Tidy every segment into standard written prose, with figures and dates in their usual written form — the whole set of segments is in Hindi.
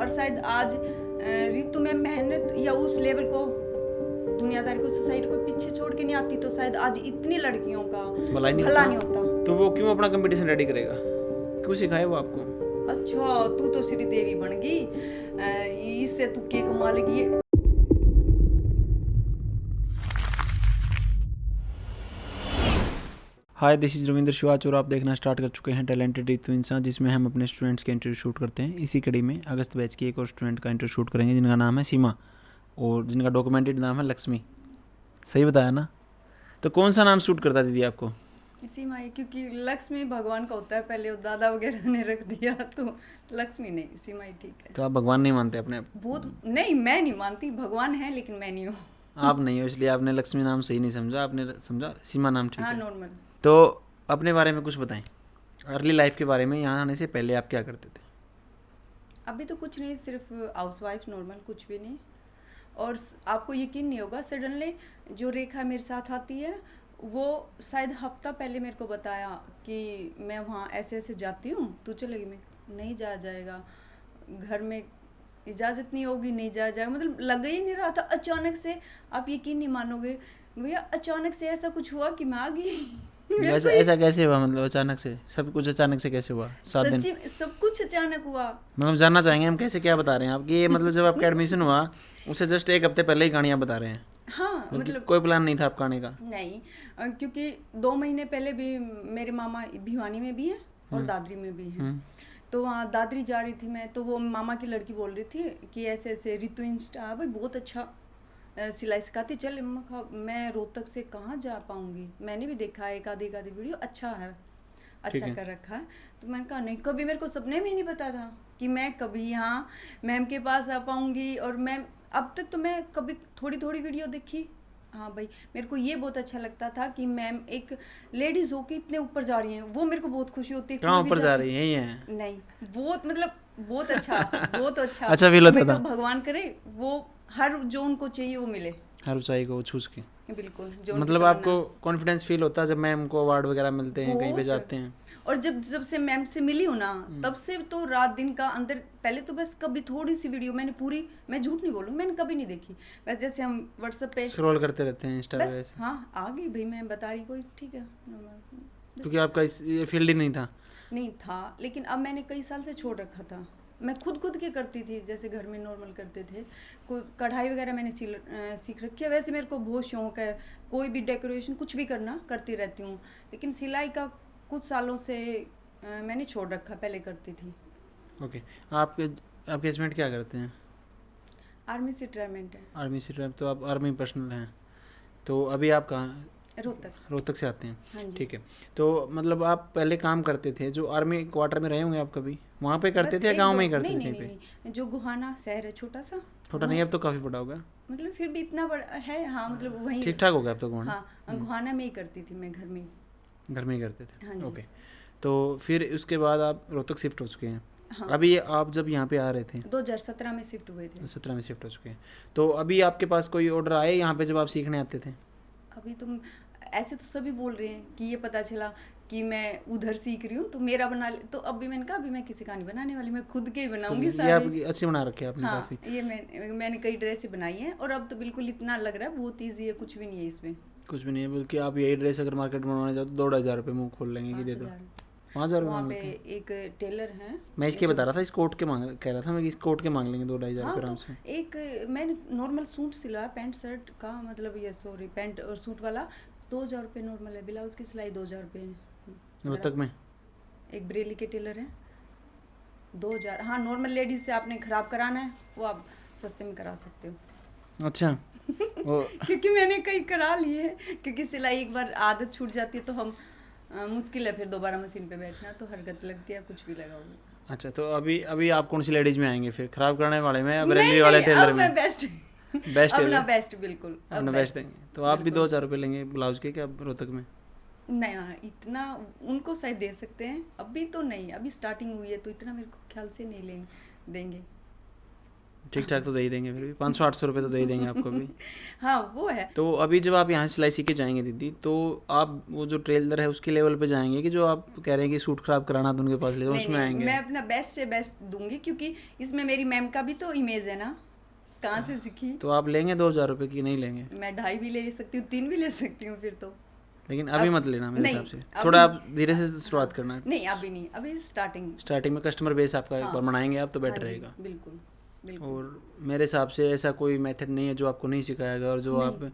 और शायद आज रितु में मेहनत या उस लेवल को दुनियादारी को सोसाइटी को पीछे छोड़ के नहीं आती तो शायद आज इतनी लड़कियों का भला नहीं होता। तो वो क्यों अपना कंपटीशन रेडी करेगा, क्यों सिखाए वो आपको? अच्छा तू तो श्री देवी बन गई, इससे तू क्या कमा लेगी। हाय, दिस इज़ रविंद्र शिवाच और आप देखना स्टार्ट कर चुके हैं टैलेंटेड रितु इंसान, जिसमें हम अपने स्टूडेंट्स के इंटरव्यू शूट करते हैं। इसी कड़ी में अगस्त बैच की एक और स्टूडेंट का इंटरव्यू शूट करेंगे जिनका नाम है सीमा और जिनका डॉक्यूमेंटेड नाम है लक्ष्मी। सही बताया ना? तो कौन सा नाम शूट करता दीदी आपको? सीमा है, क्योंकि लक्ष्मी भगवान का होता है, पहले वो दादा वगैरह ने रख दिया तो लक्ष्मी नहीं, सीमा ही ठीक है। तो आप भगवान नहीं मानते अपने? बहुत नहीं, मैं नहीं मानती, भगवान है लेकिन मैं नहीं हूँ। आप नहीं हो, इसलिए आपने लक्ष्मी नाम सही नहीं समझा, आपने समझा सीमा नाम ठीक हाँ, है। नॉर्मल। तो अपने बारे में कुछ बताएं, अर्ली लाइफ के बारे में। यहाँ आने से पहले आप क्या करते थे? अभी तो कुछ नहीं, सिर्फ हाउसवाइफ, नॉर्मल, कुछ भी नहीं। और आपको यकीन नहीं होगा, सडनली जो रेखा मेरे साथ आती है वो शायद हफ्ता पहले मेरे को बताया कि मैं वहाँ ऐसे ऐसे जाती हूँ, तू चलेगी? मैं नहीं जाया जाएगा, घर में इजाज़त नहीं होगी, नहीं जाया जाएगा। मतलब लग ही नहीं रहा था। अचानक से, आप यकीन नहीं मानोगे भैया, अचानक से ऐसा कुछ हुआ कि मैं आ गई। ऐसा कैसे हुआ? मतलब अचानक से सब कुछ अचानक से कैसे हुआ? 7 दिन सच्ची सब कुछ अचानक हुआ। मतलब जानना चाहेंगे हम कैसे, क्या बता रहे हैं आप कि ये मतलब जब आपका एडमिशन हुआ उससे जस्ट एक हफ्ते पहले ही कहानियाँ बता रहे हैं? हाँ, मतलब कोई प्लान नहीं था आपका आने का? नहीं, क्योंकि 2 महीने पहले भी मेरे मामा भिवानी में भी हैं और दादरी में भी हैं। तो वहाँ दादरी जा रही थी मैं, तो वो मामा की लड़की बोल रही थी कि ऐसे ऐसे रितु इंस्टा भाई बहुत अच्छा सिलाई सिखाती, चल। मैं रोहतक से कहाँ जा पाऊँगी, मैंने भी देखा है एक आधी वीडियो, अच्छा है, अच्छा कर रखा है। तो मैंने कहा नहीं, कभी मेरे को सपने में ही नहीं पता था कि मैं कभी यहाँ मैम के पास आ पाऊँगी। और मैम, अब तक तो मैं कभी थोड़ी थोड़ी वीडियो देखी। हाँ भाई, मेरे को ये बहुत अच्छा लगता था कि मैम एक लेडीज हो के इतने ऊपर जा रही हैं, वो मेरे को बहुत खुशी होती है। कहाँ ऊपर जा रही है? यही है? नहीं, बहुत मतलब बहुत अच्छा, बहुत अच्छा। अच्छा फील होता था? भगवान करे वो हर जो उनको चाहिए वो मिले, हर ऊंचाई को छूस के। बिल्कुल। जो मतलब आपको कॉन्फिडेंस फील होता है जब मैम को अवार्ड वगैरह मिलते हैं, कहीं पे जाते हैं? और जब जब से मैम से मिली हूँ ना, तब से तो रात दिन का अंदर, पहले तो बस कभी थोड़ी सी वीडियो मैंने पूरी, मैं झूठ नहीं बोलूँ, मैंने कभी नहीं देखी। बस जैसे हम व्हाट्सएप पे स्क्रॉल करते रहते हैं इंस्टा पे। हाँ, आ गई भाई, मैं बता रही कोई, ठीक है। क्योंकि आपका ये फील्ड ही नहीं था, लेकिन अब मैंने कई साल से छोड़ रखा था। मैं खुद के करती थी, जैसे घर में नॉर्मल करते थे। कढ़ाई वगैरह मैंने सीख रखी है। वैसे मेरे को बहुत शौक है, कोई भी डेकोरेशन कुछ भी करना करती रहती हूँ। लेकिन सिलाई का कुछ सालों से मैंने छोड़ रखा, पहले करती थी। ओके। आपके हस्बैंड क्या करते हैं? आर्मी से रिटायरमेंट है। आर्मी से रिटायर, तो आप आर्मी पर्सनल हैं। तो अभी आप कहाँ? रोहतक से आते हैं। हाँ जी। ठीक है। तो मतलब आप पहले काम करते थे, जो आर्मी क्वार्टर में रहे होंगे आप, कभी वहाँ पे करते थे या गाँव में ही करते थे? नहीं, जो गुहाना शहर है, छोटा सा। छोटा नहीं, अब तो काफ़ी बड़ा होगा। मतलब फिर भी इतना बड़ा है, हाँ, मतलब वहीं ठीक ठाक हो गया अब तो गुहाना। हाँ, गुहाना में ही करती थी मैं, घर में ही करते थे। हाँ जी। ओके। तो फिर उसके बाद आप रोहतक शिफ्ट हो चुके हैं। हाँ। अभी आप जब यहाँ पे आ रहे थे 2017 में शिफ्ट हुए थे। 17 में शिफ्ट हो चुके हैं। तो अभी आपके पास कोई ऑर्डर आए यहाँ पे जब आप सीखने आते थे? अभी तुम ऐसे तो सभी बोल रहे हैं कि ये पता चला कि मैं उधर सीख रही हूँ तो मेरा बना ले, तो अभी मैंने कहा अभी मैं किसी का नहीं बनाने वाली, मैं खुद के ही बनाऊंगी सारे। ये आपकी अच्छी बना रखे आपने। हाँ, काफ़ी। ये मैंने कई ड्रेसें बनाई हैं और अब तो बिल्कुल इतना लग रहा है बहुत ईजी है, कुछ भी नहीं है इसमें। कुछ भी नहीं है, बल्कि आप यही ड्रेस अगर मार्केट में बनवाने जाओ तो 2,500 रुपये मुँह खोल लेंगे कि दे दो। 5,000 वहाँ पे एक टेलर हैं, मैं इसके बता रहा था, इस कोट के कह रहा था मैं, इस कोट के मांग लेंगे 2-2,500 रुपये आराम से। एक मैंने नॉर्मल सूट सिला, पैंट शर्ट का मतलब, ये सॉरी, पैंट और सूट वाला 2,000 रुपये नॉर्मल है। ब्लाउज की सिलाई 2,000 रुपये है। रोहतक में एक बरेली के टेलर हैं, 2,000। हाँ, नॉर्मल लेडीज से आपने खराब कराना है वो आप सस्ते में करा सकते हो। अच्छा। क्योंकि मैंने कई करा लिए है, क्योंकि सिलाई एक बार आदत छूट जाती है तो हम मुश्किल है फिर दोबारा मशीन पे बैठना, तो हरकत लगती है कुछ भी लगाओगे। अच्छा, तो अभी आप कौन सी लेडीज में आएंगे फिर, खराब करने वाले में या बरेली वाले टेलर में? बेस्ट अपना बेस्ट, बिल्कुल अपना बेस्ट देंगे। तो आप भी 2,000 रुपये लेंगे ब्लाउज के क्या रोहतक में? नहीं ना, इतना उनको शायद दे सकते हैं, अभी तो नहीं, अभी स्टार्टिंग हुई है तो इतना मेरे को ख्याल से नहीं देंगे। ठीक ठाक तो दे ही देंगे, फिर भी 500-800 रुपये तो दे ही देंगे आपको भी। हाँ वो है। तो अभी जब आप यहाँ सिलाई सीख के जाएंगे दीदी, तो आप वो जो ट्रेलर है उसके लेवल पे जाएंगे कि जो आप कह रहे हैं कि सूट खराब कराना तो उनके पास ले जाओ, नहीं, उसमें नहीं, आएंगे? मैं अपना बेस्ट से बेस्ट दूंगी, क्योंकि इसमें मेरी मैम का भी तो इमेज है ना, कहाँ से सीखी। तो आप लेंगे 2000 रुपये की नहीं लेंगे? मैं 2.5 भी ले सकती हूँ, 3 भी ले सकती हूँ फिर तो। लेकिन अभी मत लेना मेरे नहीं, हिसाब से, अभी- थोड़ा आप धीरे से शुरुआत करना। नहीं अभी नहीं, अभी स्टार्टिंग में कस्टमर बेस आपका एक हाँ। बार बनाएंगे आप तो बेटर हाँ जी, रहेगा। बिल्कुल बिल्कुल। और मेरे हिसाब से ऐसा कोई मेथड नहीं है जो आपको नहीं सिखाया गया और जो नहीं। आप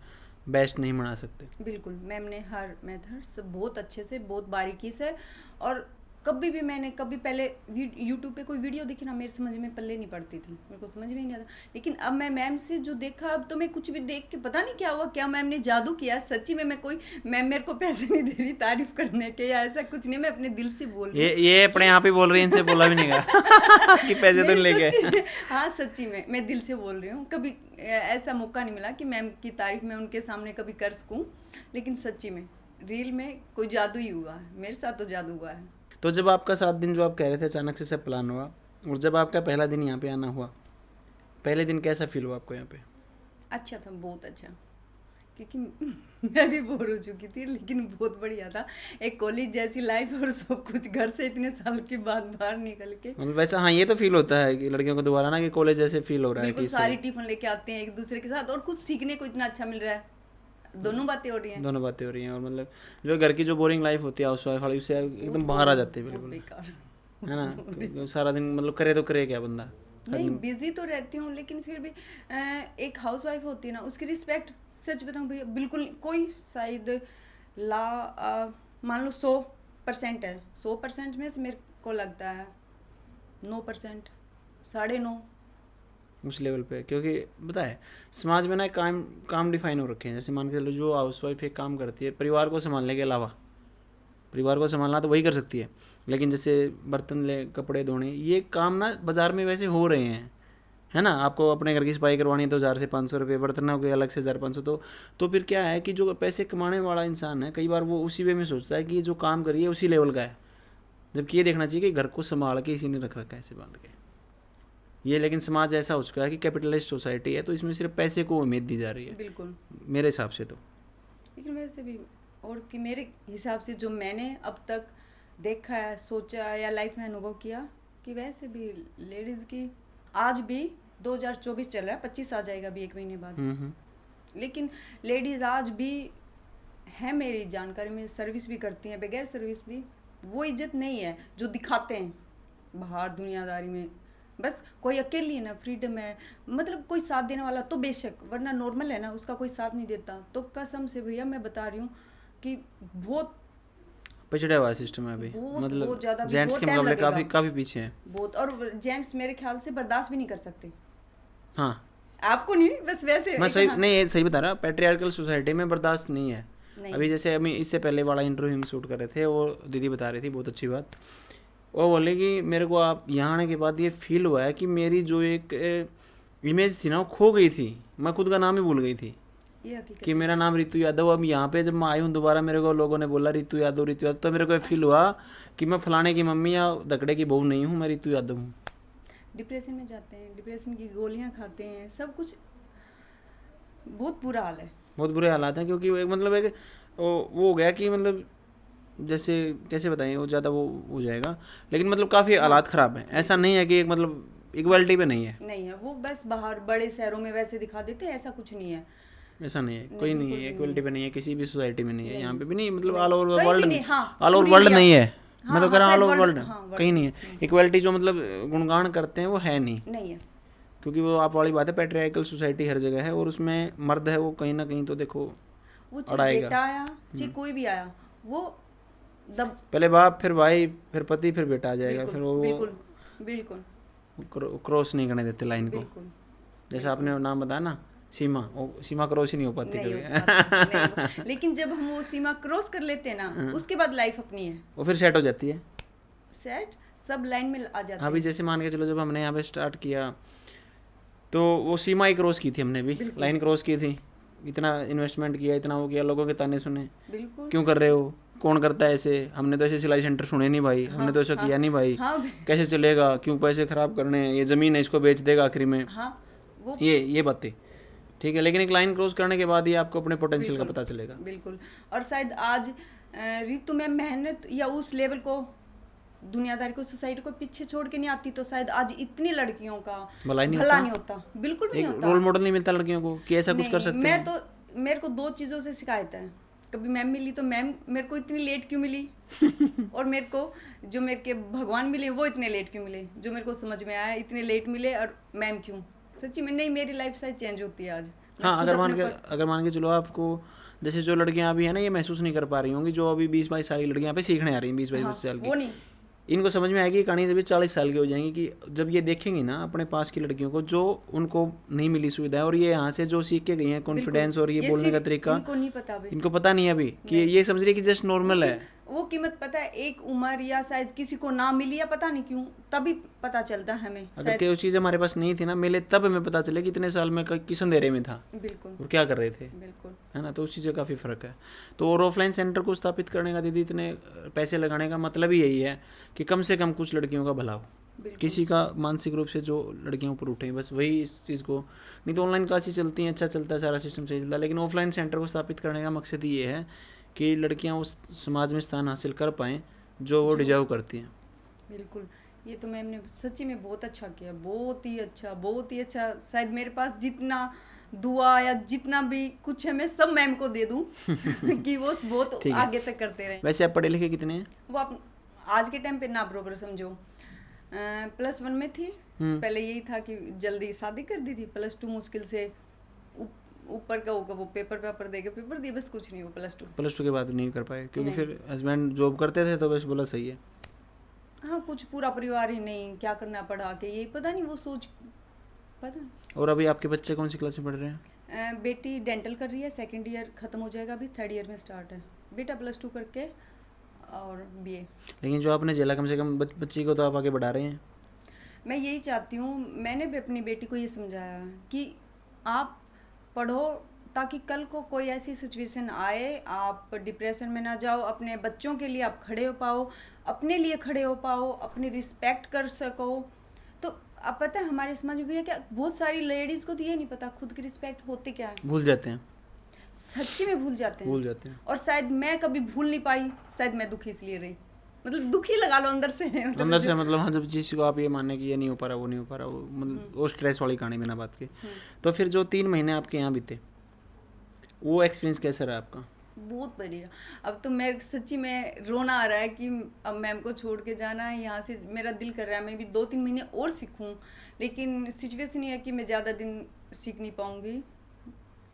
बेस्ट नहीं बना सकते। बिल्कुल, मैम ने हर मेथड्स बहुत अच्छे से, बहुत बारीकी से, और कभी भी मैंने कभी पहले यूट्यूब पे कोई वीडियो देखी ना, मेरे समझ में पल्ले नहीं पड़ती थी, मेरे को समझ में ही नहीं आता। लेकिन अब मैं मैम से जो देखा, अब तो मैं कुछ भी देख के पता नहीं क्या हुआ, क्या मैम ने जादू किया सच्ची में। मैं कोई मैम मेरे को पैसे नहीं दे रही तारीफ करने के या ऐसा कुछ नहीं, मैं अपने दिल से बोल रही हूँ। ये अपने आप ही बोल रही है, इनसे बोला भी नहीं गया कि पैसे तो नहीं लेके। सच्ची में, हाँ सच्ची में मैं दिल से बोल रही हूँ। कभी ऐसा मौका नहीं मिला कि मैम की तारीफ मैं उनके सामने कभी कर सकूँ, लेकिन सच्ची में रील में कोई जादू ही हुआ है, मेरे साथ तो जादू हुआ है। तो जब आपका 7 दिन जो आप कह रहे थे अचानक से सब प्लान हुआ, और जब आपका पहला दिन यहाँ पे आना हुआ, पहले दिन कैसा फील हुआ आपको यहाँ पे? अच्छा था, बहुत अच्छा, क्योंकि मैं भी बोर हो चुकी थी, लेकिन बहुत बढ़िया था। एक कॉलेज जैसी लाइफ और सब कुछ, घर से इतने साल के बाद बाहर निकल के। मतलब वैसा हाँ, ये तो फील होता है कि लड़कियों को दोबारा ना कि कॉलेज जैसे फील हो रहा है बिल्कुल, कि सारी टिफिन लेके आते हैं एक दूसरे के साथ, और कुछ सीखने को इतना अच्छा मिल रहा है, दोनों बातें हो रही हैं। दोनों बातें हो रही हैं, और मतलब जो घर की जो बोरिंग लाइफ होती है हाउस वाइफ वाली, उससे एकदम बाहर आ जाते हैं बहुत बिल्कुल, बेकार। है ना? सारा दिन मतलब करे तो करे क्या बंदा? नहीं, बिजी तो रहती हूँ, लेकिन फिर भी एक हाउस वाइफ होती है ना, उसकी रिस्पेक्ट, सच बताऊँ भैया, बिल्कुल नहीं। कोई शायद मान लो 100% है, 100% में से मेरे को लगता है 9%, 9.5। उस लेवल पे, क्योंकि पता है समाज में ना काम डिफाइन हो रखे हैं। जैसे मान के चलो जो हाउस वाइफ एक काम करती है परिवार को संभालने के अलावा, परिवार को संभालना तो वही कर सकती है, लेकिन जैसे बर्तन ले, कपड़े धोने, ये काम ना बाज़ार में वैसे हो रहे हैं, है ना? आपको अपने घर की सफाई करवानी है तो 1000 से 500 रुपये, बर्तनों के अलग से 1500। तो फिर क्या है कि जो पैसे कमाने वाला इंसान है, कई बार वो उसी वे में सोचता है कि ये जो काम करिए उसी लेवल का है, जबकि ये देखना चाहिए कि घर को संभाल के इसी ने रख रखा है ऐसे बांध के ये। लेकिन समाज ऐसा हो चुका है कि कैपिटलिस्ट सोसाइटी है, तो इसमें सिर्फ पैसे को उम्मीद दी जा रही है, बिल्कुल मेरे हिसाब से तो। लेकिन वैसे भी, और कि मेरे हिसाब से जो मैंने अब तक देखा है, सोचा है, या लाइफ में अनुभव किया, कि वैसे भी लेडीज़ की आज भी 2024 चल रहा है, 25 आ जाएगा भी 1 महीने बाद, लेकिन लेडीज़ आज भी है मेरी जानकारी में, सर्विस भी करती हैं, बगैर सर्विस भी वो इज्जत नहीं है जो दिखाते हैं बाहर दुनियादारी में। बस कोई अकेली है ना, फ्रीडम है, मतलब कोई साथ देने वाला तो बेशक, वरना नॉर्मल है ना, उसका कोई साथ नहीं देता। तो कसम से भैया मैं बता रही हूँ कि बहुत पिछड़ा हुआ सिस्टम है अभी, बहुत मतलब ज़्यादा, जेंट्स बहुत के टाइम मुकाबले लगेगा। काफ़ी पीछे हैं बहुत, और जेंट्स मेरे ख्याल से बर्दाश्त भी नहीं कर सकते। हाँ, आपको नहीं, बस वैसे मैं सही हाँ, नहीं, ये सही बता रहा, पैट्रियार्कल सोसाइटी में बर्दाश्त नहीं है। नहीं। अभी जैसे अभी इससे पहले वाला इंटरव्यू हम शूट कर रहे थे, वो दीदी बता रही थी बहुत अच्छी बात। वो बोले कि मेरे को आप यहाँ आने के बाद ये फील हुआ है कि मेरी जो एक इमेज थी ना वो खो गई थी, मैं खुद का नाम ही भूल गई थी ये हकीकत कि मेरा नाम रितु यादव। अब यहाँ पे जब मैं आई हूँ दोबारा, मेरे को लोगों ने बोला रितु यादव, तो मेरे को फील हुआ कि मैं फलाने की मम्मी या दकड़े की बहू नहीं हूँ, मैं रितु यादव हूँ। डिप्रेशन में जाते हैं, डिप्रेशन की गोलियां खाते हैं, सब कुछ बहुत बुरा हाल है। बहुत बुरे हालात हैं, क्योंकि एक मतलब एक वो हो गया कि मतलब जैसे कैसे बताएं, वो ज़्यादा वो हो जाएगा, लेकिन मतलब काफ़ी हालात ख़राब हैं। ऐसा नहीं है कि एक मतलब इक्वालिटी पे नहीं है, नहीं है वो, बस बाहर बड़े शहरों में वैसे दिखा देते हैं, ऐसा कुछ नहीं है। ऐसा नहीं है, कोई नहीं है, इक्वालिटी पे नहीं है, किसी भी सोसाइटी में नहीं है, यहाँ पे भी नहीं, मतलब नहीं, ऑल ओवर कहीं भी वर्ल्ड, नहीं, हाँ, ऑल ओवर पूरी वर्ल्ड इंडिया। नहीं है। हाँ, मैं तो कह रहा हाँ, हूँ ऑल शायद ओवर वर्ल्ड वर्ल्ड कहीं नहीं है। इक्वालिटी जो मतलब गुणगान करते हैं वो है नहीं, नहीं है, क्योंकि वो आप वाली बात है, पैट्रियार्कल सोसाइटी हर जगह है, और उसमें मर्द है वो कहीं ना कहीं तो देखो वो चाहे अड़ाएगा। बेटा आया चाहे कोई भी आया, वो पहले बाप, फिर भाई, फिर पति, फिर बेटा आ जाएगा, फिर वो बिल्कुल बिल्कुल क्रॉस नहीं करने देते लाइन को। बिल्कुल जैसे आपने नाम बताया ना सीमा, वो सीमा क्रॉस ही नहीं हो पाती नहीं कभी। हो पाता, नहीं हो। लेकिन जब हम वो सीमा क्रॉस कर लेते हैं ना, उसके बाद लाइफ अपनी है, वो फिर सेट हो जाती है, सेट सब लाइन में आ जाते अभी हैं। जैसे मान के चलो जब हमने यहाँ पे स्टार्ट किया तो वो सीमा ही क्रॉस की थी हमने भी, लाइन क्रॉस की थी, इतना इन्वेस्टमेंट किया, इतना वो किया, लोगों के ताने सुने, बिल्कुल क्यों कर रहे हो, कौन करता है ऐसे, हमने तो ऐसे सिलाई सेंटर सुने नहीं भाई, हमने तो ऐसा किया नहीं भाई, हाँ कैसे चलेगा, क्यों पैसे ख़राब करने हैं, ये ज़मीन है इसको बेच देगा आखिरी में। हाँ वो ये बातें ठीक है, लेकिन एक लाइन क्रॉस करने के बाद ही आपको अपने पोटेंशियल का पता चलेगा। बिल्कुल। और शायद आज ऋतु में मेहनत या उस लेवल को, दुनियादारी को, सोसाइटी को पीछे छोड़ के नहीं आती तो शायद आज इतनी लड़कियों का भला नहीं होता। बिल्कुल भी नहीं होता। रोल मॉडल नहीं मिलता लड़कियों को कि ऐसा कुछ कर सकते हैं। मेरे को 2 चीज़ों से शिकायत है। कभी मैम मिली तो मैम मेरे को इतनी लेट क्यों मिली और मेरे को जो मेरे के भगवान मिले वो इतने लेट क्यों मिले, जो मेरे को समझ में आया इतने लेट मिले और मैम क्यों। सच्ची में नहीं, मेरी लाइफ शायद चेंज होती है आज। हाँ, अगर मान के चलो आपको, जैसे जो लड़कियां अभी है ना, ये महसूस नहीं कर पा रही होंगी, जो अभी 20-22 साल की लड़कियां यहाँ पे सीखने आ रही हैं, 20-22 साल की, वो नहीं, इनको समझ में आएगी कहानी जब 40 साल की हो जाएंगी कि जब ये देखेंगी ना अपने पास की लड़कियों को जो उनको नहीं मिली सुविधा, और ये यहाँ से जो सीख के गई हैं कॉन्फिडेंस और ये बोलने का तरीका, इनको पता नहीं अभी कि ये समझ रही कि जस्ट नॉर्मल है। वो कीमत पता है, एक उम्र या शायद किसी को ना मिली या पता नहीं क्यों, तभी पता चलता है हमें। अगर कोई चीज़ हमारे पास नहीं थी ना, मिले तब हमें पता चले कि इतने साल में किस अंधेरे में था, बिल्कुल, और क्या कर रहे थे, बिल्कुल, है ना। तो उस चीज़ का काफ़ी फ़र्क है। तो और ऑफलाइन सेंटर को स्थापित करने का दीदी इतने पैसे लगाने का मतलब ही यही है कि कम से कम कुछ लड़कियों का भला हो, किसी का मानसिक रूप से जो लड़कियों पर उठे, बस वही इस चीज़ को। नहीं तो ऑनलाइन क्लासेस चलती हैं, अच्छा चलता है, सारा सिस्टम सही चलता है, लेकिन ऑफलाइन सेंटर को स्थापित करने का मकसद ये है कि लड़कियां उस समाज में स्थान हासिल कर पाएँ जो वो डिजर्व करती हैं। बिल्कुल, ये तो मैम ने सच्ची में बहुत अच्छा किया, बहुत ही अच्छा, बहुत ही अच्छा। शायद मेरे पास जितना दुआ या जितना भी कुछ है मैं सब मैम को दे दूं कि वो बहुत आगे तक करते रहें। वैसे आप पढ़े लिखे कितने हैं? वो आप आज के टाइम पे ना बरोबर समझो, +1 में थी, पहले यही था कि जल्दी शादी कर दी थी, +2 मुश्किल से ऊपर का होगा, वो पेपर दे के पेपर दिए, बस कुछ नहीं, वो +2 के बाद नहीं कर पाए क्योंकि फिर हस्बैंड जॉब करते थे, तो बस बोला सही है। हाँ, कुछ पूरा परिवार ही नहीं, क्या करना पड़ा के, ये पता नहीं वो सोच, पता। और अभी आपके बच्चे कौन सी क्लास में पढ़ रहे हैं? बेटी डेंटल कर रही है, 2nd ईयर खत्म हो जाएगा, अभी 3rd ईयर में स्टार्ट है। बेटा +2 करके और BA। लेकिन जो आपने झेला, कम से कम बच्ची को तो आप आगे बढ़ा रहे हैं। मैं यही चाहती हूँ, मैंने भी अपनी बेटी को ये समझाया कि आप पढ़ो ताकि कल को कोई ऐसी सिचुएशन आए आप डिप्रेशन में ना जाओ, अपने बच्चों के लिए आप खड़े हो पाओ, अपने लिए खड़े हो पाओ, अपनी रिस्पेक्ट कर सको। तो अब पता है हमारे समाज में भी है क्या, बहुत सारी लेडीज़ को तो ये नहीं पता खुद की रिस्पेक्ट होती क्या है, भूल जाते हैं, सच्ची में भूल जाते हैं। और शायद मैं कभी भूल नहीं पाई, शायद मैं दुखी इसलिए रही, मतलब दुखी लगा लो अंदर से मतलब हाँ, जब जिस को आप ये माने कि ये नहीं हो पा रहा, वो नहीं हो पा रहा, वो मतलब वो स्ट्रेस वाली कहानी बिना बात के। तो फिर जो 3 महीने आपके यहाँ बीते, वो एक्सपीरियंस कैसा रहा आपका? बहुत बढ़िया। अब तो मेरे सच्ची में रोना आ रहा है कि अब मैम को छोड़ के जाना है यहाँ से, मेरा दिल कर रहा है मैं भी 2-3 महीने और सीखूं, लेकिन सिचुएशन ये है कि मैं ज़्यादा दिन सीख नहीं पाऊंगी,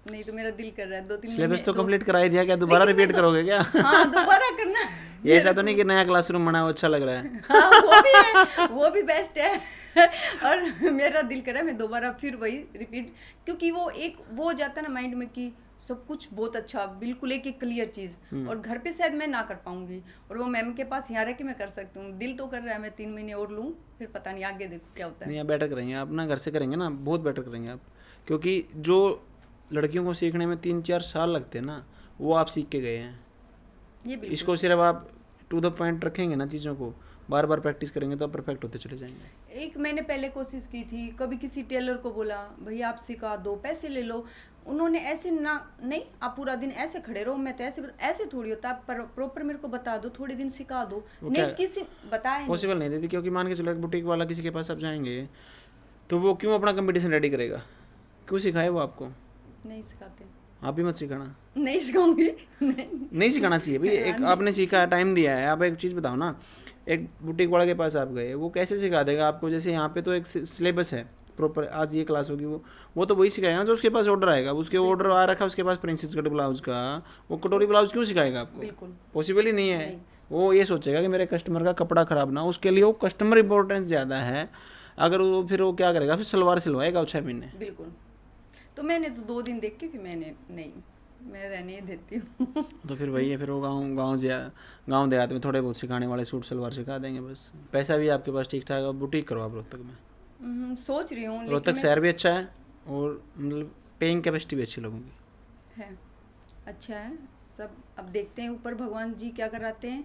नहीं तो मेरा दिल कर रहा है 2-3 सिलेबस तो कंप्लीट करा ही दिया, क्या दोबारा रिपीट करोगे क्या? हाँ, दोबारा करना। ये ऐसा तो नहीं कि नया क्लासरूम बना हो अच्छा लग रहा है? हाँ, वो भी है, वो भी बेस्ट है और मेरा दिल कर रहा है मैं दोबारा फिर वही रिपीट, क्योंकि वो एक वो हो जाता है ना माइंड में कि सब कुछ बहुत अच्छा, बिल्कुल एक क्लियर चीज़, और घर पे शायद मैं ना कर पाऊंगी, और वो मैम के पास यहाँ रह के मैं कर सकती हूँ। दिल तो कर रहा है मैं 3 महीने और लूँ, फिर पता नहीं आगे देखो क्या होता है। नहीं, आप बेटर करेंगे, आप ना घर से करेंगे ना, बहुत बेटर करेंगे आप, क्योंकि जो लड़कियों को सीखने में 3-4 साल लगते हैं ना, वो आप सीख के गए हैं। ये इसको सिर्फ आप टू द पॉइंट रखेंगे ना, चीज़ों को बार बार प्रैक्टिस करेंगे तो आप परफेक्ट होते चले जाएंगे। एक मैंने पहले कोशिश की थी, कभी किसी टेलर को बोला भैया आप सिखा दो, पैसे ले लो, उन्होंने ऐसे ना, नहीं आप पूरा दिन ऐसे खड़े रहो, मैं तो ऐसे थोड़ी होता, आप प्रॉपर मेरे को बता दो, थोड़े दिन सिखा दो, नहीं किसी बताया पॉसिबल नहीं देती, क्योंकि मान के चलो एक बुटीक वाला किसी के पास आप जाएंगे तो वो क्यों अपना कंपटीशन रेडी करेगा, क्यों सिखाए वो आपको? नहीं सिखाते। आप भी मत सिखाना। नहीं सिखाऊंगी, नहीं सिखाना चाहिए भाई, एक आपने सीखा, टाइम दिया है, आप एक चीज़ बताओ ना, एक बुटीक वाले के पास आप गए, वो कैसे सिखा देगा आपको? जैसे यहाँ पे तो एक सिलेबस है प्रॉपर, आज ये क्लास होगी, वो तो वही सिखाएगा जो उसके पास ऑर्डर आएगा, उसके ऑर्डर आ रखा है उसके पास प्रिंसेस कट ब्लाउज का, वो कटोरी ब्लाउज क्यों सिखाएगा आपको? बिल्कुल पॉसिबल ही नहीं है। वो ये सोचेगा कि मेरे कस्टमर का कपड़ा खराब ना, उसके लिए वो कस्टमर इंपॉर्टेंस ज़्यादा है। अगर वो फिर वो क्या करेगा, फिर सलवार सिलवाएगा 6 महीने। बिल्कुल। तो मैंने तो 2 दिन देख के फिर मैंने नहीं, मैं रहने ही देती हूँ। तो फिर वही है, फिर वो गाँव देहात में थोड़े बहुत सिखाने वाले सूट सलवार सिखा देंगे बस, पैसा भी आपके पास ठीक ठाक, बुटीक करो आप रोहतक में। सोच रही हूँ, रोहतक शहर भी अच्छा है और मतलब पेइंग कैपेसिटी भी अच्छी लोगों की है, अच्छा है सब। अब देखते हैं ऊपर भगवान जी क्या कराते हैं,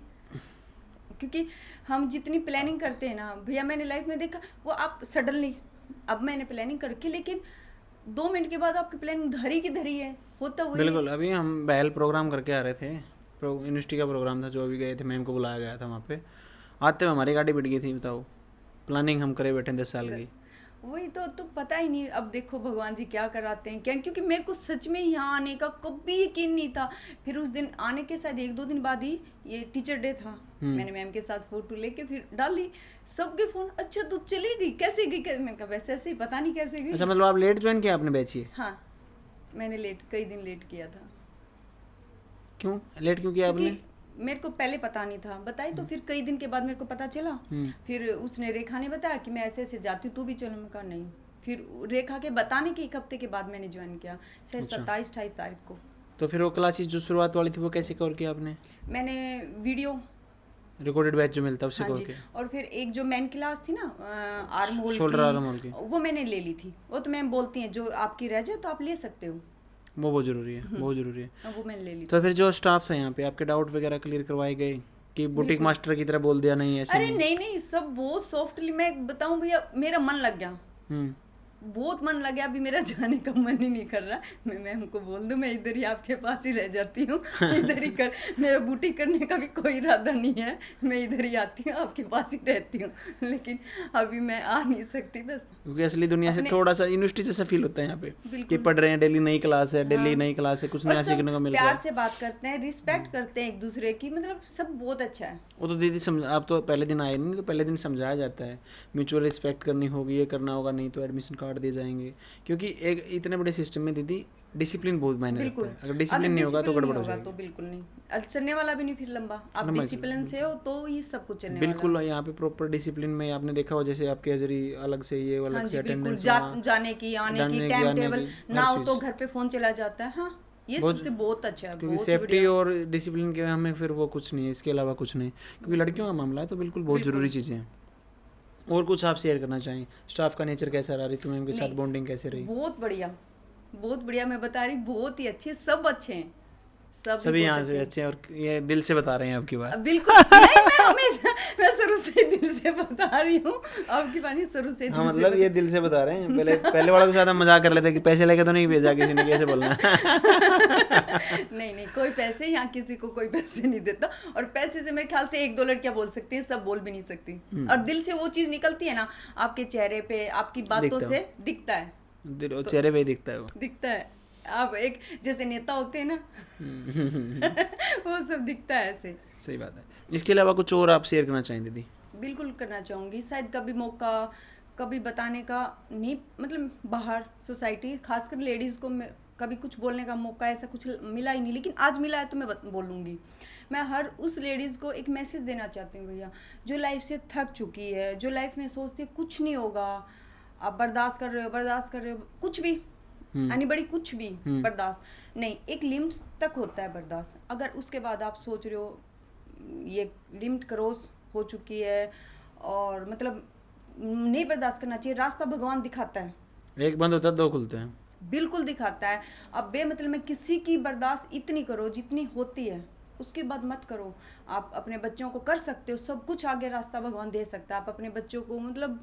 क्योंकि हम जितनी प्लानिंग करते हैं ना भैया, मैंने लाइफ में देखा वो आप सडनली, अब मैंने प्लानिंग करके, लेकिन 2 मिनट के बाद आपकी प्लेन धरी की धरी है, होता वही है। बिल्कुल। अभी हम बहल प्रोग्राम करके आ रहे थे, यूनिवर्सिटी का प्रोग्राम था जो अभी गए थे, मैम को बुलाया गया था वहाँ पे। आते हुए हमारी गाड़ी पिट गई थी, बताओ। प्लानिंग हम करे बैठे 10 साल की। वही तो पता ही नहीं। अब देखो भगवान जी क्या कराते हैं क्या, क्योंकि मेरे को सच में यहाँ आने का कभी यकीन नहीं था। फिर उस दिन आने के शायद 1-2 दिन बाद ही ये टीचर डे था, मैंने मैम के साथ फोटो लेके फिर डाली, सबके फोन, अच्छा तू चली गई, कैसे गई? मैंने कहा वैसे ऐसे ही, पता नहीं कैसे गई। अच्छा, मतलब आप लेट ज्वाइन किया आपने बैच ये? हाँ, मैंने कई दिन लेट किया था। क्यों लेट क्यों किया आपने? मेरे को पहले पता नहीं था, बताई तो फिर कई दिन के बाद मेरे को पता चला। फिर उसने रेखा ने बताया कि मैं ऐसे ऐसे जाती हूँ, तू भी चलो। मैं कहा नहीं। फिर रेखा के बताने के 1 हफ्ते के बाद मैंने ज्वाइन किया, शायद 27-28 तारीख को। तो फिर वो क्लासेस जो शुरुआत वाली थी वो कैसे कवर किया आपने? मैंने वीडियो रिकॉर्डेड बैच जो मिलता है उससे कवर जी, किया। और फिर एक जो मेन क्लास थी ना arm hole shoulder arm hole की, वो मैंने ले ली थी। वो तो मैम बोलती हैं जो आपकी रह जाए तो आप ले सकते हो, वो बहुत जरूरी है, बहुत जरूरी है। वो मैंने ले ली। तो फिर जो स्टाफ था यहाँ पे, आपके डाउट वगैरह क्लियर करवाए गए कि बुटीक मास्टर की तरह बोल दिया नहीं ऐसे? अरे नहीं, सब बहुत सॉफ्टली। मैं बताऊं भैया, मेरा मन लग गया, बहुत मन लग गया। अभी मेरा जाने का मन ही नहीं कर रहा। मैं मैम को बोल दूं मैं इधर ही आपके पास ही रह जाती हूँ, इधर ही कर, मेरा बुटीक करने का भी कोई इरादा नहीं है, मैं इधर ही आती हूँ, आपके पास ही रहती हूँ। लेकिन अभी मैं आ नहीं सकती बस, क्योंकि असली दुनिया से थोड़ा सा यूनिवर्सिटी जैसा फील होता है यहाँ पे कि पढ़ रहे हैं, डेली नई क्लास है, डेली नई क्लास है, कुछ नया सीखने को मिल रहा है। प्यार से बात करते हैं, रिस्पेक्ट करते हैं एक दूसरे की, मतलब सब बहुत अच्छा है। वो तो दीदी आप तो पहले दिन आए नहीं, तो पहले दिन समझाया जाता है म्यूचुअल रिस्पेक्ट करनी होगी, ये करना होगा, नहीं तो एडमिशन कार्ड दिए जाएंगे। क्योंकि एक इतने बड़े सिस्टम में दीदी डिसिप्लिन बहुत मायने रखता है। अगर डिसिप्लिन नहीं होगा तो गड़बड़ हो जाएगी। तो बिल्कुल नहीं चलने वाला भी नहीं फिर लंबा। आप डिसिप्लिन से हो तो ही सब कुछ चलने बिल्कुल। यहाँ पे प्रॉपर डिसिप्लिन में आपने देखा हो, जैसे आपके हजरी अलग से, ये अलग से अटेंडेंस, जाने की आने की टाइम टेबल ना हो तो घर पे फोन चला जाता है। हाँ, ये सबसे बहुत अच्छा है, क्योंकि सेफ्टी और डिसिप्लिन के हमें फिर वो कुछ नहीं है, इसके अलावा कुछ नहीं। क्योंकि लड़कियों का मामला है तो बिल्कुल बहुत जरूरी चीज़ें हैं। और कुछ आप शेयर करना चाहें? स्टाफ का नेचर कैसा रहा, रितु मैम के साथ बॉन्डिंग कैसे रही? बहुत बढ़िया, बहुत बढ़िया। मैं बता रही, बहुत ही अच्छे, सब अच्छे हैं, सभी यहाँ से अच्छे हैं। और ये दिल से बता रहे हैं आपकी बात? बिल्कुल नहीं, मैं हमेशा, मैं शुरू से दिल से बता रही हूँ आपकी बात, शुरू से। हाँ, मतलब ये दिल से बता रहे हैं। पहले वाला भी ज्यादा मजाक कर लेते कि पैसे लेके तो नहीं भेजा किसी ने, कैसे बोलना। नहीं, कोई पैसे, यहाँ किसी को कोई पैसे नहीं देता। और पैसे से मेरे ख्याल से 1-2 लड़कियां बोल सकती हैं, सब बोल भी नहीं सकती। और दिल से वो चीज निकलती है ना, आपके चेहरे पे, आपकी बातों से दिखता है, चेहरे पे दिखता है, वो दिखता है। आप एक जैसे नेता होते हैं ना, वो सब दिखता है ऐसे। सही बात है। इसके अलावा कुछ और आप शेयर करना चाहें दीदी? बिल्कुल करना चाहूँगी। शायद कभी मौका, कभी बताने का नहीं, मतलब बाहर सोसाइटी, खासकर लेडीज़ को कभी कुछ बोलने का मौका ऐसा कुछ मिला ही नहीं, लेकिन आज मिला है तो मैं बोलूँगी। मैं हर उस लेडीज़ को एक मैसेज देना चाहती हूँ भैया, जो लाइफ से थक चुकी है, जो लाइफ में सोचती है कुछ नहीं होगा, आप बर्दाश्त कर रहे हो कुछ भी, यानी बड़ी कुछ भी बर्दाश्त नहीं, एक लिमिट तक होता है बर्दाश्त। अगर उसके बाद आप सोच रहे हो ये लिमिट क्रॉस हो चुकी है और मतलब नहीं बर्दाश्त करना चाहिए, रास्ता भगवान दिखाता है। एक बंद होता है 2 खुलते हैं। बिल्कुल दिखाता है। अब बेमतलब में किसी की बर्दाश्त इतनी करो जितनी होती है, उसके बाद मत करो। आप अपने बच्चों को कर सकते हो सब कुछ, आगे रास्ता भगवान दे सकता है। आप अपने बच्चों को मतलब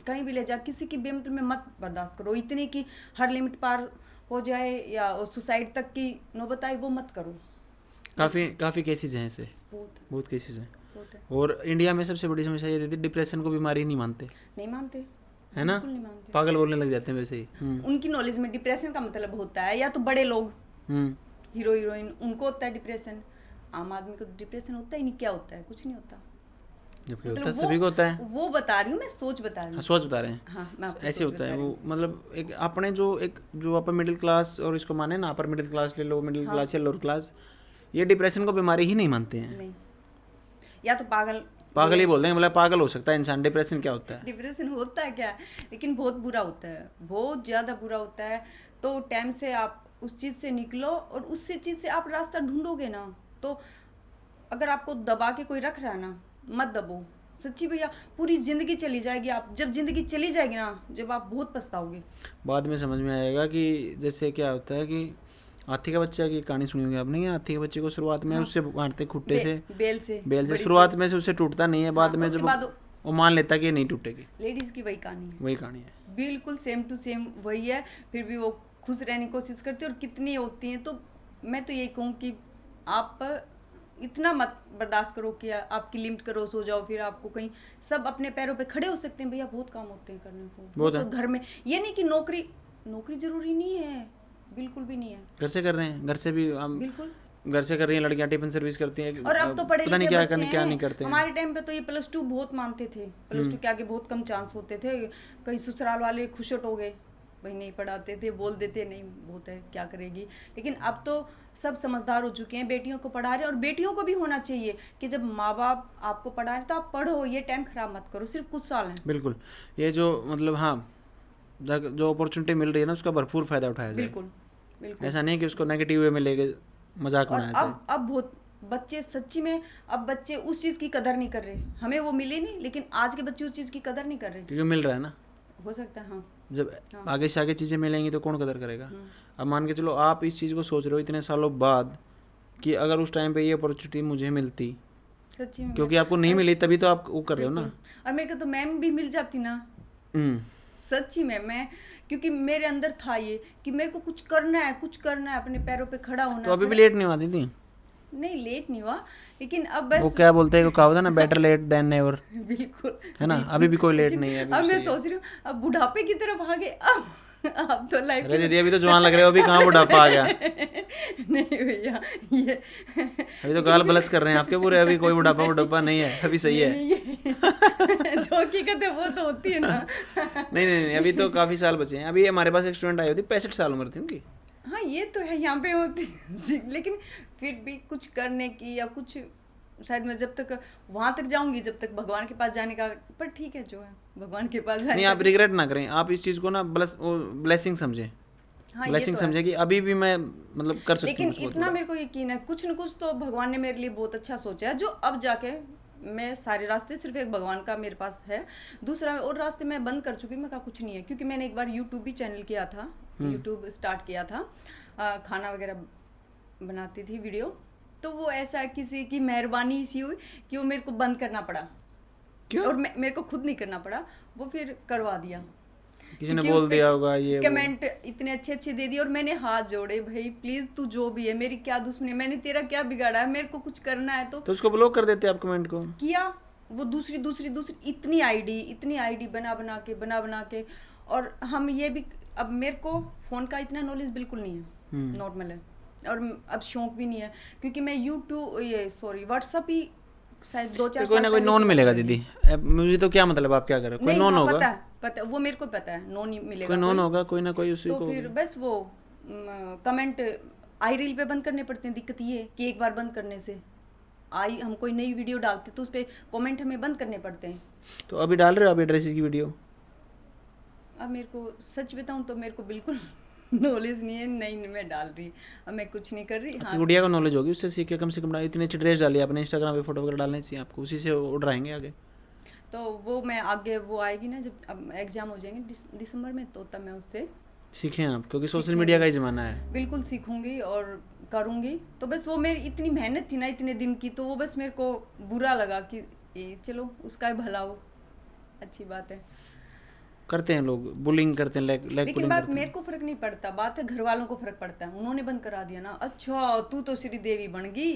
कहीं भी ले जा, किसी की बेमतलब में मत बर्दाश्त करो, इतनी कि हर लिमिट पार हो जाए या सुसाइड तक की नौबत आए, वो मत करो। काफ़ी केसेस हैं ऐसे, बहुत केसेस हैं। और इंडिया में सबसे बड़ी समस्या ये थी, डिप्रेशन को बीमारी नहीं मानते है ना, पागल बोलने लग जाते हैं वैसे ही। उनकी नॉलेज में डिप्रेशन का मतलब होता है या तो बड़े लोग, हीरो हीरोइन, उनको होता है डिप्रेशन। आम आदमी को डिप्रेशन होता ही नहीं। क्या होता है? कुछ नहीं होता। मतलब सभी को होता है, वो बता रही हूँ मैं, सोच बता रही हूँ। सोच बता रहे हैं। हाँ, मैं ऐसे होता है वो, मतलब एक अपने जो अपर मिडिल क्लास, और इसको माने ना, अपर मिडिल क्लास ले लो, मिडिल क्लास या लोअर क्लास, ये डिप्रेशन को बीमारी ही नहीं मानते हैं। नहीं, या तो पागल ही बोल देंगे, मतलब पागल हो सकता है इंसान। डिप्रेशन क्या होता है? डिप्रेशन होता है क्या, लेकिन बहुत बुरा होता है, बहुत ज़्यादा बुरा होता है। तो टाइम से आप उस चीज़ से निकलो और उस चीज़ से आप रास्ता ढूंढोगे ना। तो अगर आपको दबा के कोई रख रहा है ना, मत दबो। सच्ची भैया, पूरी ज़िंदगी चली जाएगी। आप जब ज़िंदगी चली जाएगी ना, जब आप बहुत पछताओगे। बाद में समझ में आएगा कि जैसे क्या होता है कि हाथी का बच्चा की कहानी सुनी होगी आपने। हाथी के बच्चे को शुरुआत में उससे मारते खुट्टे से, बेल से शुरुआत में से उससे टूटता नहीं है, बाद में जब वो मान लेता कि ये नहीं टूटेगी। लेडीज की वही कहानी है, वही कहानी है। बिल्कुल सेम टू सेम वही है। फिर भी वो खुश रहने की कोशिश करती है, और कितनी होती हैं। तो मैं तो यही कहूँ कि आप इतना मत बर्दाश्त करो कि आपकी लिमिट करो, सो जाओ। फिर आपको कहीं सब अपने पैरों पे खड़े हो सकते हैं भैया, बहुत काम होते हैं करने को। बहुत तो है। घर में ये नहीं कि नौकरी जरूरी नहीं है, बिल्कुल भी नहीं है। घर से कर रहे हैं, घर से भी हम बिल्कुल घर से कर रही हैं लड़कियां, टिफिन सर्विस करती हैं। और अब तो पढ़े पता नहीं लिखे क्या बच्चे करने क्या हैं। नहीं करते हैं। हमारे टाइम पे तो ये +2 बहुत मानते थे, +2 के आगे बहुत कम चांस होते थे। कहीं ससुराल वाले खुशट हो गए, भाई नहीं पढ़ाते थे, बोल देते नहीं बहुत है क्या करेगी। लेकिन अब तो सब समझदार हो चुके हैं, बेटियों को पढ़ा रहे हैं। और बेटियों को भी होना चाहिए कि जब माँ बाप आपको पढ़ा रहे तो आप पढ़ो, ये टाइम खराब मत करो, सिर्फ कुछ साल हैं। बिल्कुल, ये जो मतलब हाँ जो अपॉर्चुनिटी मिल रही है ना उसका भरपूर फायदा उठाया जाए। बिल्कुल बिल्कुल। ऐसा नहीं कि उसको नेगेटिव वे में लेके मजाक और बनाया जाए। अब बहुत बच्चे सच्ची में, अब बच्चे उस चीज़ की कदर नहीं कर रहे। हमें वो मिली नहीं, लेकिन आज के बच्चे उस चीज़ की कदर नहीं कर रहे। क्योंकि मिल रहा है ना, हो सकता है हाँ। जब हाँ। आगे से आगे चीज़ें मिलेंगी तो कौन कदर करेगा। अब मान के चलो आप इस चीज़ को सोच रहे हो इतने सालों बाद कि अगर उस टाइम पे ये अपॉर्चुनिटी मुझे मिलती, सच्ची में क्योंकि आपको नहीं मिली तभी तो आप वो कर रहे हो ना। बिल्कुल। और मेरे को तो मैम भी मिल जाती ना, सच्ची में मैं, क्योंकि मेरे अंदर था ये कि मेरे को कुछ करना है, कुछ करना है, अपने पैरों पे खड़ा होना है। तो अभी भी लेट नहीं हुआ दीदी? नहीं लेट नहीं हुआ, लेकिन अब बस वो क्या बोलते हैं, कहावत है ना, बेटर लेट देन नेवर, बिल्कुल है ना। अभी भी कोई लेट नहीं है। अब मैं सोच रही हूँ अब बुढ़ापे की तरफ आगे, अब तो लाइफ। अरे दीदी अभी तो जवान लग रहे हो, अभी कहाँ बुढ़ापा आ गया। नहीं भैया ये अभी तो गाल बलस कर रहे हैं आपके पूरे, अभी कोई बुढ़ापा नहीं है, अभी सही है। जो हकीकत है वो तो होती है ना। नहीं, अभी तो काफ़ी साल बचे हैं। अभी हमारे पास एक स्टूडेंट आई होती, 65 साल उम्र थी उनकी। हाँ ये तो है, यहाँ पे होती लेकिन फिर भी कुछ करने की या कुछ, शायद मैं जब तक वहाँ तक जाऊंगी, जब तक भगवान के पास जाने का। पर ठीक है जो है भगवान के पास जाने नहीं, आप रिग्रेट ना करें, आप इस चीज़ को ना ब्लेसिंग समझें। हाँ, ब्लेसिंग ये तो समझे कि अभी भी मैं मतलब कर सकती हूँ। लेकिन इतना मेरे को यकीन है, कुछ न कुछ तो भगवान ने मेरे लिए बहुत अच्छा सोचा है, जो अब जाके मैं सारे रास्ते सिर्फ एक भगवान का मेरे पास है, दूसरा और रास्ते मैं बंद कर चुकी। मैं कहा कुछ नहीं है, क्योंकि मैंने एक बार यूट्यूब भी चैनल किया था, यूट्यूब स्टार्ट किया था, खाना वगैरह बनाती थी वीडियो। तो वो ऐसा किसी की मेहरबानी सी हुई कि वो मेरे को बंद करना पड़ा। क्यों? और मेरे को खुद नहीं करना पड़ा, वो फिर करवा दिया। किसी ने बोल दिया होगा ये कमेंट इतने अच्छे दे दिए, और मैंने हाथ जोड़े, भाई प्लीज तू जो भी है, मेरी क्या दुश्मनी है, मैंने तेरा क्या बिगाड़ा है, मेरे को कुछ करना है तो उसको ब्लॉक कर देते आप कमेंट को। किया। वो दूसरी इतनी आईडी बना बना के। और हम ये भी, अब मेरे को फोन का इतना नॉलेज बिल्कुल नहीं है, नॉर्मल है, और अब शौक भी नहीं है, क्योंकि मैं व्हाट्सअप ही शायद 2-4 कोई ना कोई नॉन मिलेगा दीदी। मुझे तो क्या मतलब आप क्या कर रहे हो, कोई नॉन होगा। पता है वो मेरे को पता है, नॉन ही मिलेगा, कोई नॉन होगा, कोई ना कोई उसी तो को। फिर बस वो कमेंट आई रील पे बंद करने पड़ते हैं। दिक्कत ये है कि एक बार बंद करने से हम कोई नई वीडियो डालते तो उस पर कमेंट हमें बंद करने पड़ते हैं। तो अभी डाल रहे हो अभी ड्रेसेस की वीडियो? अब मेरे को सच बताऊं तो मेरे को बिल्कुल नॉलेज नहीं है, नहीं मैं डाल रही, अब मैं कुछ नहीं कर रही। हाँ, गुड़िया को नॉलेज होगी, उससे सीख के कम से कम इतनी अच्छी ड्रेस डाली आपने, इंस्टाग्राम पे फोटो वगैरह डालनी चाहिए आपको, उसी से उड़ाएंगे आगे। तो वो मैं आगे, वो आएगी ना जब अब एग्जाम हो जाएंगे दिसंबर में, तो तब मैं उससे सीखें आप, क्योंकि सोशल मीडिया का ही ज़माना है। बिल्कुल सीखूंगी और करूंगी। तो बस वो मेरी इतनी मेहनत थी ना इतने दिन की, तो वो बस मेरे को बुरा लगा कि ये चलो उसका भला हो, अच्छी बात है। करते हैं लोग, बुलिंग करते हैं, लेकिन बात मेरे को फर्क नहीं पड़ता, बात है घर वालों को फर्क पड़ता है। उन्होंने बंद करा दिया ना, अच्छा तू तो श्री देवी बन गई,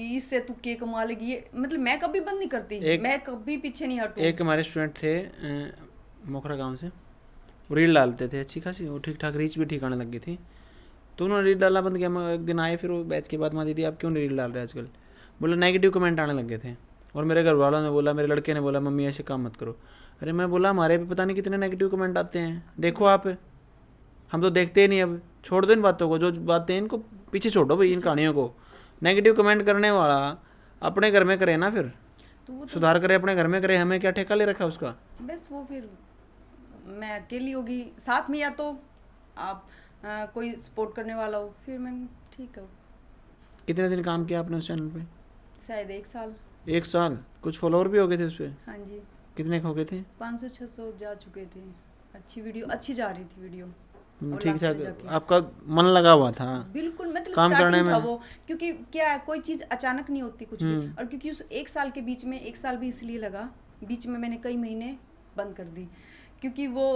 इससे तू के कमा लेगी, मतलब मैं कभी बंद नहीं करती, मैं कभी पीछे नहीं हटूं। एक हमारे स्टूडेंट थे मोखरा गांव से, रील डालते थे अच्छी खासी, वो ठीक ठाक रीच भी ठीक आने लग गई थी, तो उन्होंने रील डालना बंद किया। मैं एक दिन आए, फिर वो बैच के बाद माँ दीदी आप क्यों रील डाल रहे हैं आजकल? बोला नेगेटिव कमेंट आने लग गए थे, और मेरे घर वालों ने बोला, मेरे लड़के ने बोला मम्मी ऐसे काम मत करो। अरे मैं बोला हमारे पे पता नहीं कितने नेगेटिव कमेंट आते हैं, देखो आप, हम तो देखते ही नहीं। अब छोड़ दो इन बातों को, जो बातें इनको पीछे छोड़ो भाई, इन कहानियों को। नेगेटिव कमेंट करने वाला अपने घर में करे ना, फिर तो सुधार करे अपने घर में करे, हमें क्या ठेका ले रखा उसका। बस वो फिर मैं अकेली होगी साथ में, या तो आप कोई सपोर्ट करने वाला हो, फिर मैंने ठीक है। कितने दिन काम किया आपने उस चैनल पे? शायद 1 साल। 1 साल? कुछ फॉलोअर भी हो गए थे उस पर? हाँ जी। कितने हो गए थे? 500-600 जा चुके थे। अच्छी वीडियो, अच्छी जा रही थी वीडियो, ठीक ठाक आपका मन लगा हुआ था बिल्कुल, मतलब काम करने में। था वो, क्योंकि क्या है, कोई चीज़ अचानक नहीं होती कुछ भी। और क्योंकि उस 1 साल के बीच में 1 साल भी इसलिए लगा बीच में मैंने कई महीने बंद कर दी, क्योंकि वो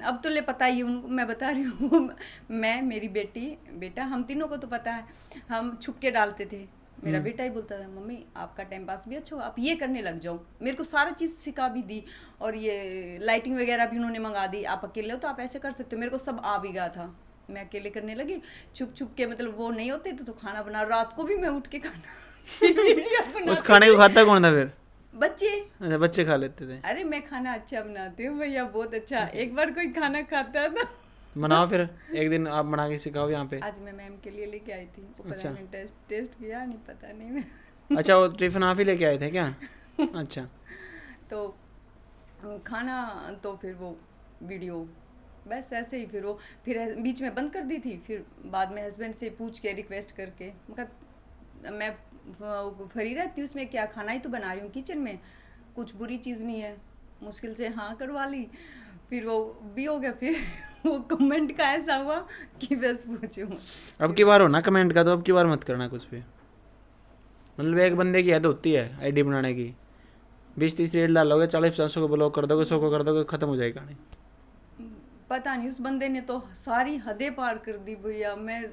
अब तो ले पता ही है उनको, मैं बता रही हूँ मैं, मेरी बेटा, हम तीनों को तो पता है, हम छुप के डालते थे। मेरा बेटा ही बोलता था, मम्मी आपका टाइम पास भी अच्छा हो, आप ये करने लग जाओ। मेरे को सारा चीज़ सिखा भी दी, और ये लाइटिंग वगैरह भी उन्होंने मंगा दी, आप अकेले हो तो आप ऐसे कर सकते हो। मेरे को सब आ भी गया था, मैं अकेले करने लगी छुप छुप के, मतलब वो नहीं होते तो खाना बना, रात को भी मैं उठ के खाना उस खाने को खाता कौन था फिर? बच्चे। अच्छा, बच्चे खा लेते थे। अरे मैं खाना अच्छा बनाती हूँ भैया, बहुत अच्छा। एक बार कोई खाना खाता था बनाओ फिर, एक दिन आप बना के सिखाओ यहाँ पे। आज मैं मैम के लिए लेके आई थी, वो अच्छा। पता नहीं टेस्ट किया नहीं, पता नहीं मैं अच्छा, वो टिफिन आप ही लेके आए थे क्या? अच्छा। तो खाना, तो फिर वो वीडियो, बस ऐसे ही फिर बीच में बंद कर दी थी। फिर बाद में हस्बैंड से पूछ के रिक्वेस्ट करके, मैं फ्री रहती हूँ, उसमें क्या, खाना ही तो बना रही हूँ किचन में, कुछ बुरी चीज़ नहीं है, मुश्किल से हाँ करवा ली। फिर वो भी हो गया। फिर वो कमेंट का ऐसा हुआ कि बस पूछूं। अब की बार हो ना कमेंट का, तो अब की बार मत करना कुछ भी। मतलब एक बंदे की हद होती है आईडी बनाने की, 20-30 रेट डालोगे, 40-50 को ब्लॉक कर दोगे, 100 को कर दोगे, खत्म हो जाएगी कहानी। पता नहीं उस बंदे ने तो सारी हदें पार कर दी भैया, मैं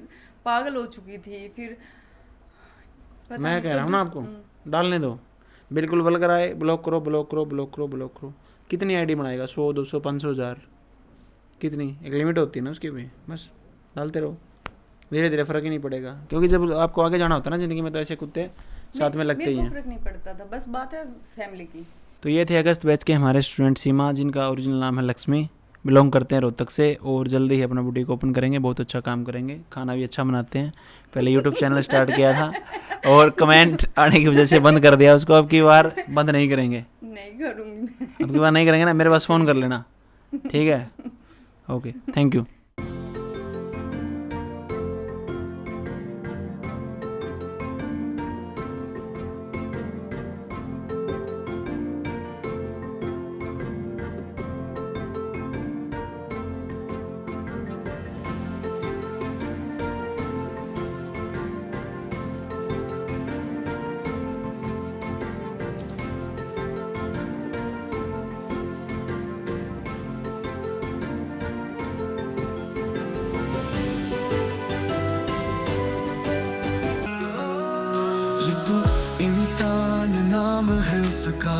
पागल हो चुकी थी। फिर मैं कह रहा हूँ ना आपको, डालने दो, बिल्कुल वल्गर आए, ब्लॉक करो ब्लॉक करो ब्लॉक करो ब्लॉक करो। कितनी आईडी बनाएगा? 100, 200, 500, 1000, कितनी? एक लिमिट होती है ना उसकी भी, बस डालते रहो, धीरे धीरे फर्क ही नहीं पड़ेगा। क्योंकि जब आपको आगे जाना होता है ना ज़िंदगी में, तो ऐसे कुत्ते साथ में लगते ही हैं। फर्क नहीं पड़ता था, बस बात है फैमिली की। तो ये थे अगस्त बैच के हमारे स्टूडेंट सीमा, जिनका ओरिजिनल नाम है लक्ष्मी, बिलोंग करते हैं रोहतक से, और जल्दी ही अपना बुटीक ओपन करेंगे, बहुत अच्छा काम करेंगे, खाना भी अच्छा बनाते हैं। पहले यूट्यूब चैनल स्टार्ट किया था और कमेंट आने की वजह से बंद कर दिया उसको, अब की बार बंद नहीं करेंगे। नहीं करूँगी मैं, अब की बार नहीं करेंगे ना, मेरे पास फ़ोन कर लेना, ठीक है? Okay, thank you. इंसान नाम है उसका,